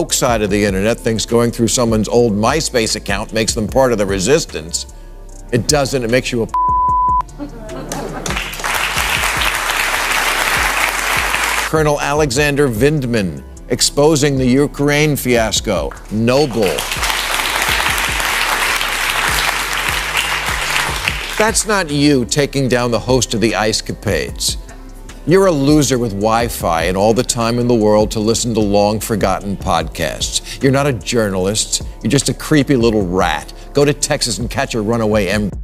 woke side of the internet thinks going through someone's old MySpace account makes them part of the resistance. It doesn't. It makes you a Colonel Alexander Vindman exposing the Ukraine fiasco. Noble. That's not you taking down the host of the Ice Capades. You're a loser with Wi-Fi and all the time in the world to listen to long-forgotten podcasts. You're not a journalist. You're just a creepy little rat. Go to Texas and catch a runaway embryo.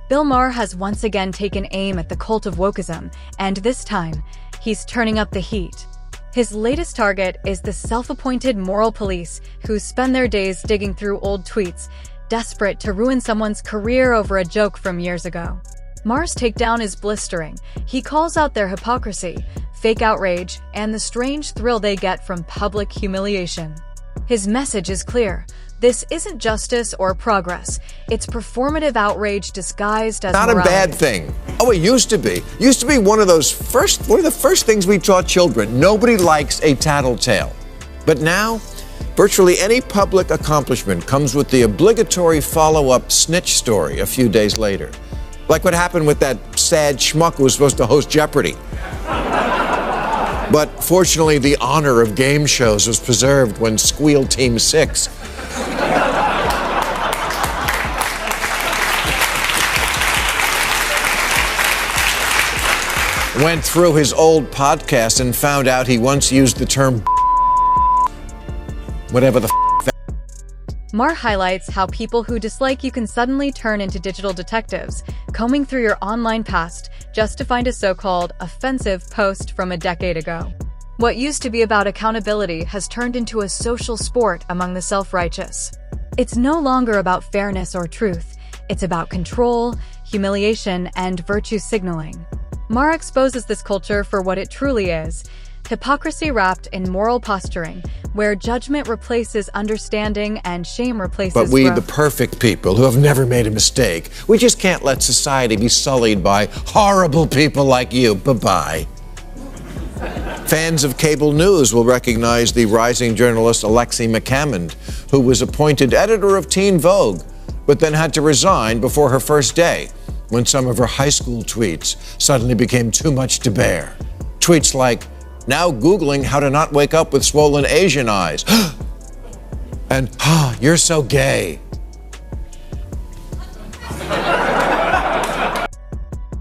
Bill Maher has once again taken aim at the cult of wokeism, and this time, he's turning up the heat. His latest target is the self-appointed moral police who spend their days digging through old tweets, desperate to ruin someone's career over a joke from years ago. Maher's takedown is blistering. He calls out their hypocrisy, fake outrage, and the strange thrill they get from public humiliation. His message is clear. This isn't justice or progress. It's performative outrage disguised as morality. Not a bad thing. Oh, it used to be. Used to be one of the first things we taught children. Nobody likes a tattletale. But now, virtually any public accomplishment comes with the obligatory follow-up snitch story a few days later. Like what happened with that sad schmuck who was supposed to host Jeopardy! But fortunately, the honor of game shows was preserved when Squeal Team 6 went through his old podcast and found out he once used the term whatever the Maher highlights how people who dislike you can suddenly turn into digital detectives, combing through your online past just to find a so-called offensive post from a decade ago. What used to be about accountability has turned into a social sport among the self-righteous. It's no longer about fairness or truth. It's about control, humiliation, and virtue signaling. Maher exposes this culture for what it truly is: hypocrisy wrapped in moral posturing, where judgment replaces understanding and shame replaces But we, growth. the perfect people who have never made a mistake, we just can't let society be sullied by horrible people like you. Bye-bye. Fans of cable news will recognize the rising journalist Alexi McCammond, who was appointed editor of Teen Vogue, but then had to resign before her first day when some of her high school tweets suddenly became too much to bear. Tweets like, "Now Googling how to not wake up with swollen Asian eyes," and, "You're so gay."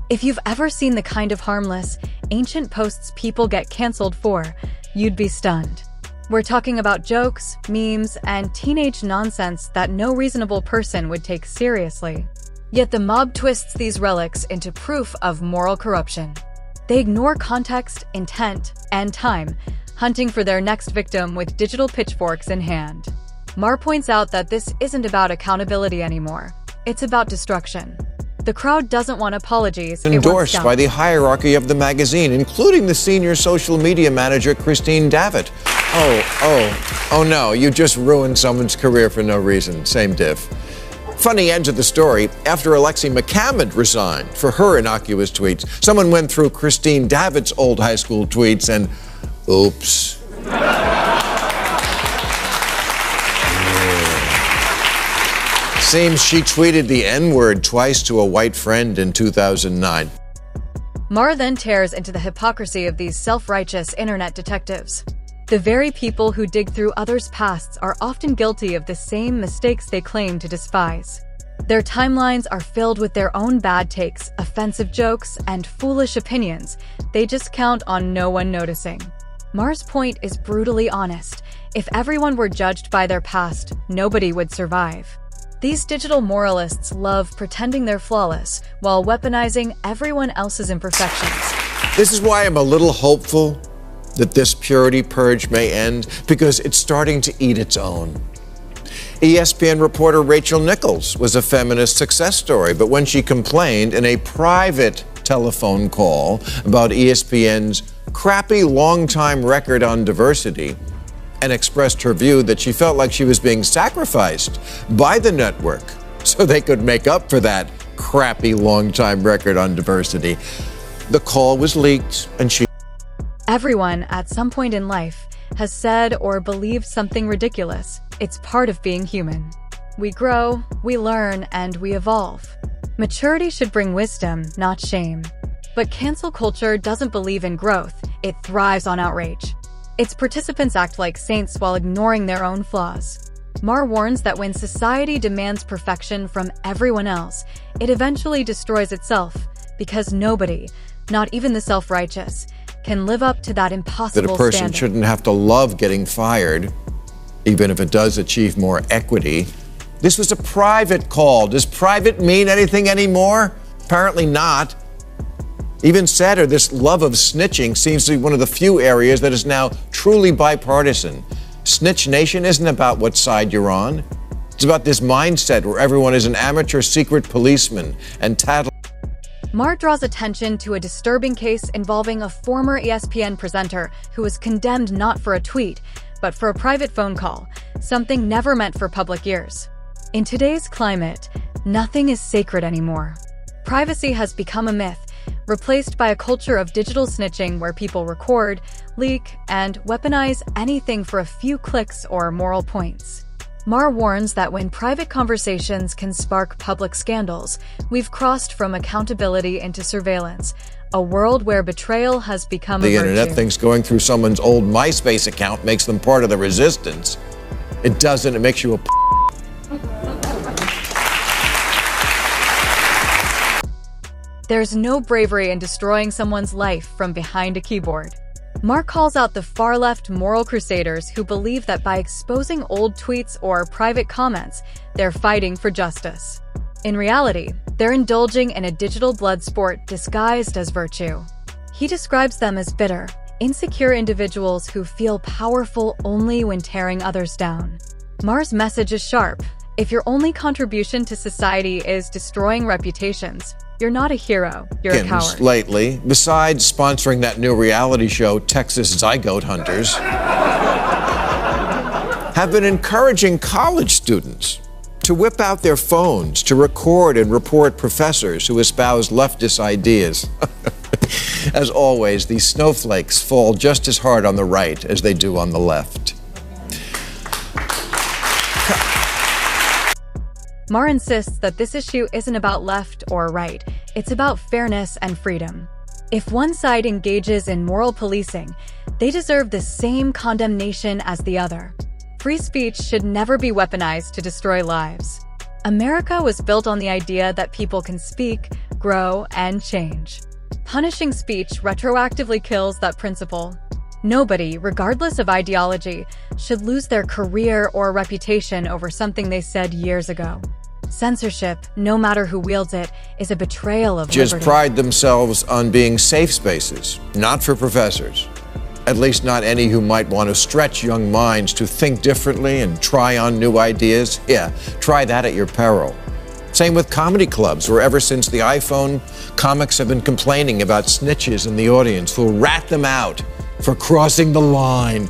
If you've ever seen the kind of harmless, ancient posts people get canceled for, you'd be stunned. We're talking about jokes, memes, and teenage nonsense that no reasonable person would take seriously. Yet the mob twists these relics into proof of moral corruption. They ignore context, intent, and time, hunting for their next victim with digital pitchforks in hand. Maher points out that this isn't about accountability anymore. It's about destruction. The crowd doesn't want apologies. Endorsed by the hierarchy of the magazine, including the senior social media manager, Christine Davitt. Oh no, you just ruined someone's career for no reason. Same diff. Funny end to the story, after Alexi McCammond resigned for her innocuous tweets, someone went through Christine Davitt's old high school tweets and, oops. Seems she tweeted the N-word twice to a white friend in 2009. Maher then tears into the hypocrisy of these self-righteous internet detectives. The very people who dig through others' pasts are often guilty of the same mistakes they claim to despise. Their timelines are filled with their own bad takes, offensive jokes, and foolish opinions. They just count on no one noticing. Maher's point is brutally honest. If everyone were judged by their past, nobody would survive. These digital moralists love pretending they're flawless while weaponizing everyone else's imperfections. This is why I'm a little hopeful that this purity purge may end, because it's starting to eat its own. ESPN reporter Rachel Nichols was a feminist success story, but when she complained in a private telephone call about ESPN's crappy long-time record on diversity and expressed her view that she felt like she was being sacrificed by the network so they could make up for that crappy long-time record on diversity, the call was leaked and she Everyone, at some point in life, has said or believed something ridiculous. It's part of being human. We grow, we learn, and we evolve. Maturity should bring wisdom, not shame. But cancel culture doesn't believe in growth, it thrives on outrage. Its participants act like saints while ignoring their own flaws. Maher warns that when society demands perfection from everyone else, it eventually destroys itself, because nobody, not even the self-righteous, can live up to that impossible That a person standard. shouldn't have to love getting fired, even if it does achieve more equity. This was a private call. Does private mean anything anymore? Apparently not. Even sadder, this love of snitching seems to be one of the few areas that is now truly bipartisan. Snitch Nation isn't about what side you're on. It's about this mindset where everyone is an amateur secret policeman and tattle. Maher draws attention to a disturbing case involving a former ESPN presenter who was condemned not for a tweet, but for a private phone call, something never meant for public ears. In today's climate, nothing is sacred anymore. Privacy has become a myth, replaced by a culture of digital snitching where people record, leak, and weaponize anything for a few clicks or moral points. Maher warns that when private conversations can spark public scandals, we've crossed from accountability into surveillance, a world where betrayal has become a virtue. The internet thinks going through someone's old MySpace account makes them part of the resistance. It doesn't. It makes you a There's no bravery in destroying someone's life from behind a keyboard. Maher calls out the far-left moral crusaders who believe that by exposing old tweets or private comments, they're fighting for justice. In reality, they're indulging in a digital blood sport disguised as virtue. He describes them as bitter, insecure individuals who feel powerful only when tearing others down. Maher's message is sharp. If your only contribution to society is destroying reputations, you're not a hero, you're a coward. Lately, besides sponsoring that new reality show, Texas Zygote Hunters, have been encouraging college students to whip out their phones to record and report professors who espouse leftist ideas. As always, these snowflakes fall just as hard on the right as they do on the left. Maher insists that this issue isn't about left or right, it's about fairness and freedom. If one side engages in moral policing, they deserve the same condemnation as the other. Free speech should never be weaponized to destroy lives. America was built on the idea that people can speak, grow, and change. Punishing speech retroactively kills that principle. Nobody, regardless of ideology, should lose their career or reputation over something they said years ago. Censorship, no matter who wields it, is a betrayal of liberty. Just pride themselves on being safe spaces, not for professors. At least not any who might want to stretch young minds to think differently and try on new ideas. Yeah, try that at your peril. Same with comedy clubs, where ever since the iPhone, comics have been complaining about snitches in the audience who'll rat them out for crossing the line,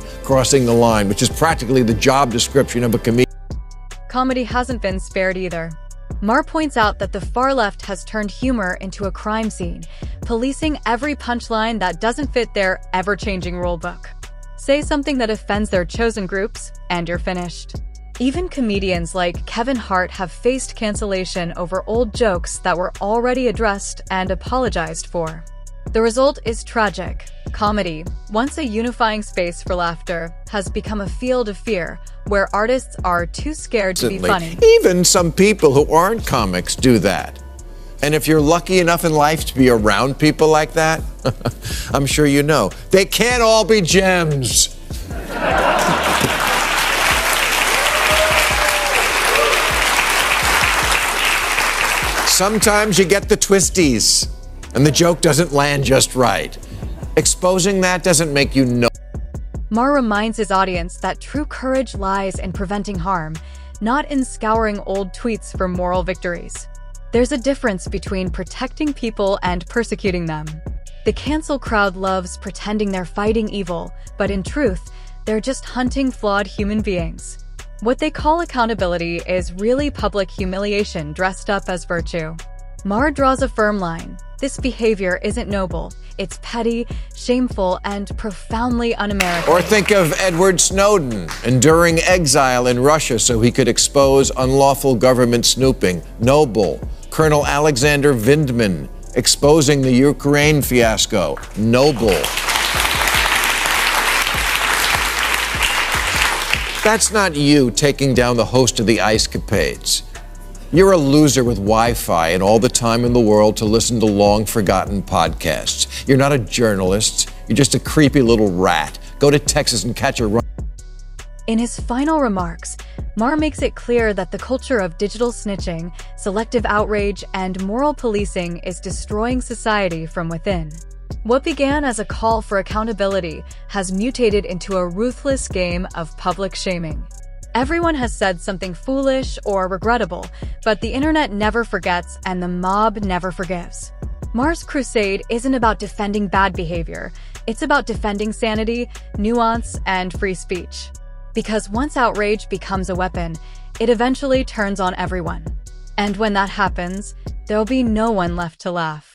which is practically the job description of a comedian. Comedy hasn't been spared either. Maher points out that the far left has turned humor into a crime scene, policing every punchline that doesn't fit their ever-changing rulebook. Say something that offends their chosen groups, and you're finished. Even comedians like Kevin Hart have faced cancellation over old jokes that were already addressed and apologized for. The result is tragic. Comedy, once a unifying space for laughter, has become a field of fear, where artists are too scared to be funny. Even some people who aren't comics do that. And if you're lucky enough in life to be around people like that, I'm sure you know, they can't all be gems. Sometimes you get the twisties, and the joke doesn't land just right. Exposing that doesn't make you know. Maher reminds his audience that true courage lies in preventing harm, not in scouring old tweets for moral victories. There's a difference between protecting people and persecuting them. The cancel crowd loves pretending they're fighting evil, but in truth, they're just hunting flawed human beings. What they call accountability is really public humiliation dressed up as virtue. Maher draws a firm line. This behavior isn't noble. It's petty, shameful, and profoundly un-American. Or think of Edward Snowden enduring exile in Russia so he could expose unlawful government snooping. Noble. Colonel Alexander Vindman exposing the Ukraine fiasco. Noble. That's not you taking down the host of the Ice Capades. You're a loser with Wi-Fi and all the time in the world to listen to long-forgotten podcasts. You're not a journalist. You're just a creepy little rat. Go to Texas and catch a run. In his final remarks, Maher makes it clear that the culture of digital snitching, selective outrage, and moral policing is destroying society from within. What began as a call for accountability has mutated into a ruthless game of public shaming. Everyone has said something foolish or regrettable, but the internet never forgets and the mob never forgives. Maher's crusade isn't about defending bad behavior. It's about defending sanity, nuance, and free speech. Because once outrage becomes a weapon, it eventually turns on everyone. And when that happens, there'll be no one left to laugh.